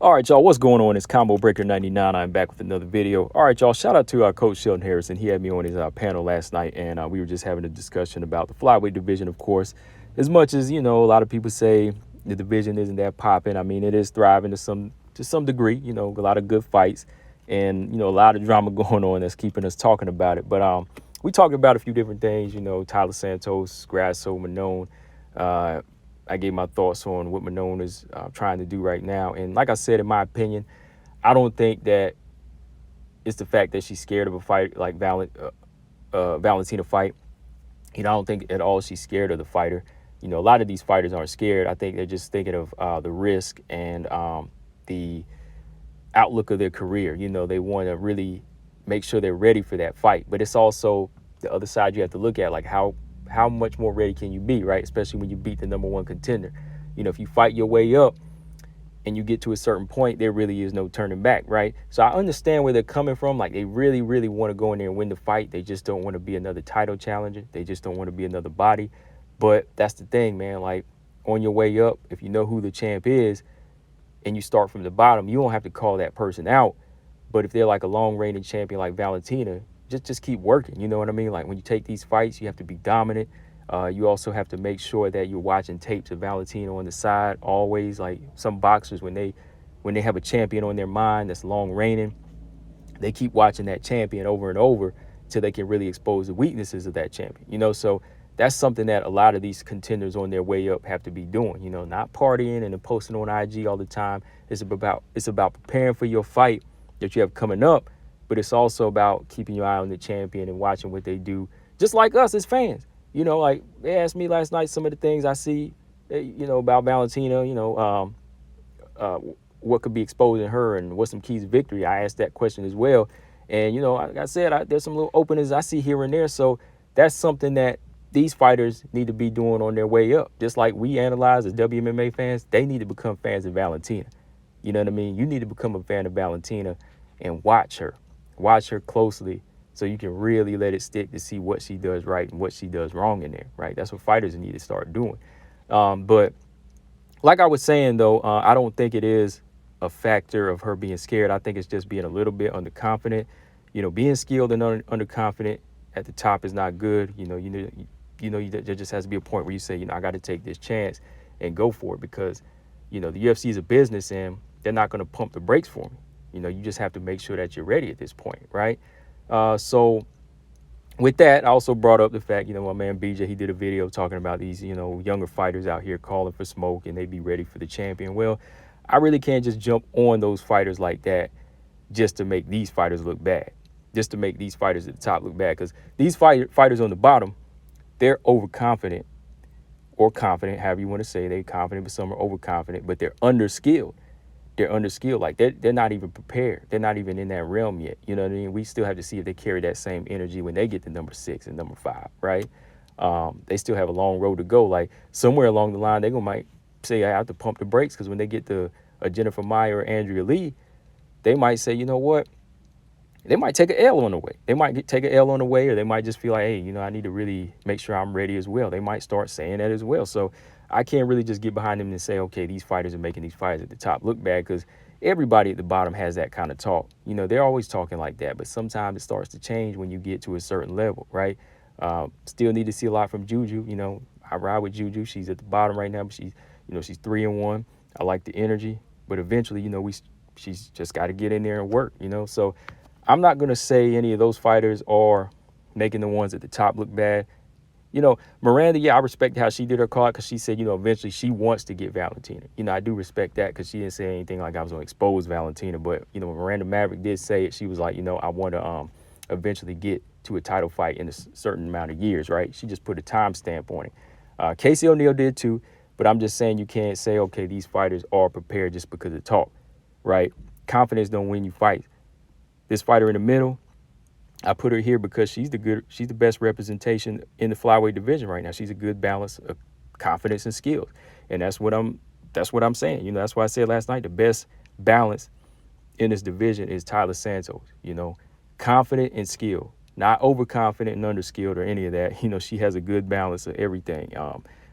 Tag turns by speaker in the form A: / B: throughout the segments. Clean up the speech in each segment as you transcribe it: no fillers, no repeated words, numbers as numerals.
A: All right, y'all, what's going on? It's Combo Breaker 99. I'm back with another video. All right, y'all, shout out to our coach Sheldon Harrison. He had me on his panel last night, and we were just having a discussion about the flyweight division, of course. As much as, a lot of people say the division isn't that popping. I mean, it is thriving to some degree, a lot of good fights and, a lot of drama going on that's keeping us talking about it. But we talked about a few different things, Taila Santos, Grasso, Manone. I gave my thoughts on what Manone is trying to do right now. And like I said, in my opinion, I don't think that it's the fact that she's scared of a fight like Valentina fight. I don't think at all she's scared of the fighter. A lot of these fighters aren't scared. I think they're just thinking of the risk and the outlook of their career. They want to really make sure they're ready for that fight. But it's also the other side you have to look at, like how much more ready can you be, right? Especially when you beat the number one contender. If you fight your way up and you get to a certain point, there really is no turning back, right? So I understand where they're coming from. Like, they really, really want to go in there and win the fight. They just don't want to be another title challenger. They just don't want to be another body. But that's the thing, man. Like, on your way up, if you know who the champ is and you start from the bottom, you don't have to call that person out. But if they're like a long reigning champion like Valentina, just keep working. You know what I mean? Like, when you take these fights, you have to be dominant. You also have to make sure that you're watching tapes of Valentina on the side always. Like, some boxers, when they have a champion on their mind that's long reigning, they keep watching that champion over and over till they can really expose the weaknesses of that champion. So that's something that a lot of these contenders on their way up have to be doing. Not partying and posting on IG all the time. It's about preparing for your fight that you have coming up. But it's also about keeping your eye on the champion and watching what they do, just like us as fans. Like, they asked me last night some of the things I see, about Valentina, what could be exposing her and what's some keys to victory. I asked that question as well. And, like I said, there's some little openings I see here and there. So that's something that these fighters need to be doing on their way up. Just like we analyze as WMMA fans, they need to become fans of Valentina. You know what I mean? You need to become a fan of Valentina and watch her. Watch her closely so you can really let it stick to see what she does right and what she does wrong in there, right? That's what fighters need to start doing. But like I was saying, though, I don't think it is a factor of her being scared. I think it's just being a little bit underconfident. Being skilled and underconfident at the top is not good. There just has to be a point where you say, I got to take this chance and go for it because, the UFC is a business and they're not going to pump the brakes for me. You just have to make sure that you're ready at this point, right? So with that, I also brought up the fact, my man BJ, he did a video talking about these, younger fighters out here calling for smoke and they be ready for the champion. Well, I really can't just jump on those fighters like that just to make these fighters look bad, just to make these fighters at the top look bad. Because these fighters on the bottom, they're overconfident or confident, however you want to say. They're confident, but some are overconfident, but they're underskilled. They're underskilled. Like, they're not even prepared. They're not even in that realm yet. You know what I mean? We still have to see if they carry that same energy when they get to number 6 and number 5, right? They still have a long road to go. Like, somewhere along the line, they might say, I have to pump the brakes, because when they get to a Jennifer Meyer or Andrea Lee, they might say, you know what? They might take an L on the way. They might take an L on the way, or they might just feel like, hey, I need to really make sure I'm ready as well. They might start saying that as well. So I can't really just get behind them and say, okay, these fighters are making these fighters at the top look bad, because everybody at the bottom has that kind of talk. They're always talking like that, but sometimes it starts to change when you get to a certain level, right? Still need to see a lot from Juju. I ride with Juju. She's at the bottom right now, but she's 3-1. I like the energy, but eventually, she's just got to get in there and work, So I'm not going to say any of those fighters are making the ones at the top look bad. Miranda, yeah, I respect how she did her card, because she said, eventually she wants to get Valentina. I do respect that, because she didn't say anything like I was going to expose Valentina. But, Miranda Maverick did say it. She was like, I want to eventually get to a title fight in a certain amount of years, right? She just put a time stamp on it. Casey O'Neill did too. But I'm just saying, you can't say, okay, these fighters are prepared just because of talk, right? Confidence don't win you fights. This fighter in the middle, I put her here because she's the best representation in the flyweight division right now. She's a good balance of confidence and skills. And that's what I'm saying. That's why I said last night, the best balance in this division is Taila Santos. Confident and skilled, not overconfident and underskilled or any of that. She has a good balance of everything.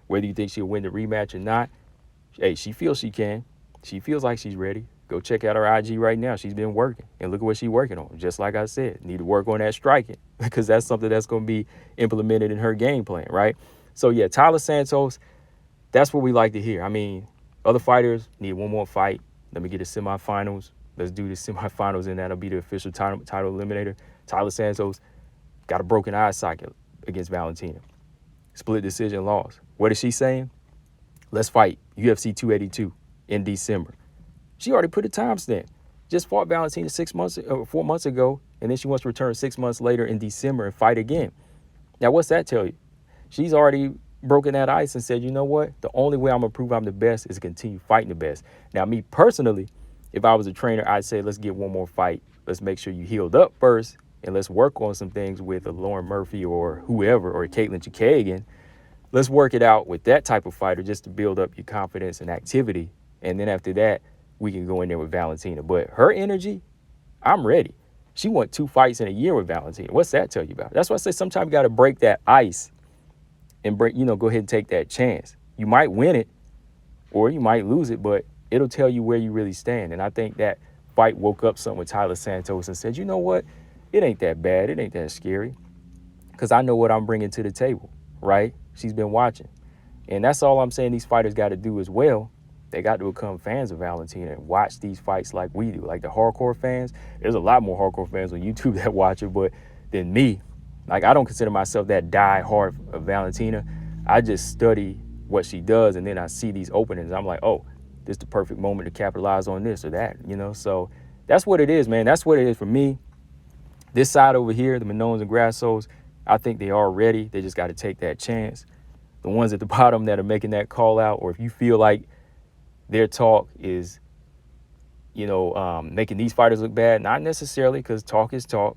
A: Whether you think she'll win the rematch or not, hey, she feels she can. She feels like she's ready. Go check out her IG right now. She's been working. And look at what she's working on. Just like I said, need to work on that striking because that's something that's going to be implemented in her game plan, right? So, yeah, Taila Santos, that's what we like to hear. I mean, other fighters need one more fight. Let me get the semifinals. Let's do the semifinals, and that'll be the official title eliminator. Taila Santos got a broken eye socket against Valentina. Split decision loss. What is she saying? Let's fight UFC 282 in December. She already put a timestamp. Just fought Valentina 4 months ago, and then she wants to return 6 months later in December and fight again. Now, what's that tell you? She's already broken that ice and said, you know what? The only way I'm going to prove I'm the best is to continue fighting the best. Now, me personally, if I was a trainer, I'd say let's get one more fight. Let's make sure you healed up first, and let's work on some things with a Lauren Murphy or whoever, or Caitlin Chikagian. Let's work it out with that type of fighter just to build up your confidence and activity. And then after that, we can go in there with Valentina. But her energy, I'm ready. She won 2 fights in a year with Valentina. What's that tell you about? That's why I say sometimes you got to break that ice and go ahead and take that chance. You might win it or you might lose it, but it'll tell you where you really stand. And I think that fight woke up something with Taila Santos and said, you know what? It ain't that bad. It ain't that scary because I know what I'm bringing to the table, right? She's been watching. And that's all I'm saying these fighters got to do as well. They got to become fans of Valentina and watch these fights like we do. Like the hardcore fans, there's a lot more hardcore fans on YouTube that watch it, but than me. Like, I don't consider myself that die-hard of Valentina. I just study what she does, and then I see these openings. I'm like, oh, this is the perfect moment to capitalize on this or that, So that's what it is, man. That's what it is for me. This side over here, the Manones and Grassos, I think they are ready. They just got to take that chance. The ones at the bottom that are making that call out, or if you feel like their talk is, making these fighters look bad, not necessarily, because talk is talk.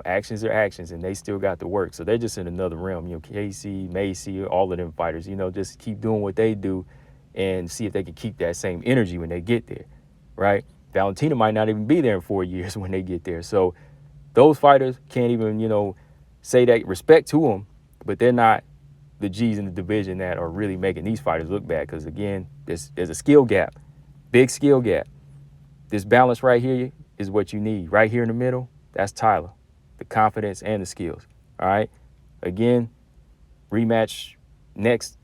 A: Actions are actions, and they still got to work. So they're just in another realm. Casey, Macy, all of them fighters, just keep doing what they do and see if they can keep that same energy when they get there, right? Valentina might not even be there in 4 years when they get there. So those fighters can't even, say that respect to them, but they're not the G's in the division that are really making these fighters look bad. Because, again, there's a skill gap, big skill gap. This balance right here is what you need. Right here in the middle, that's Taila, the confidence and the skills, all right? Again, rematch next,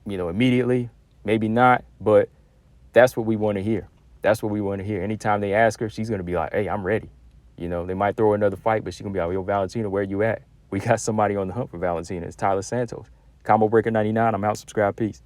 A: immediately, maybe not, but that's what we want to hear. That's what we want to hear. Anytime they ask her, she's going to be like, hey, I'm ready. They might throw another fight, but she's going to be like, yo, Valentina, where you at? We got somebody on the hunt for Valentina. It's Taila Santos. Combo Breaker 99. I'm out. Subscribe. Peace.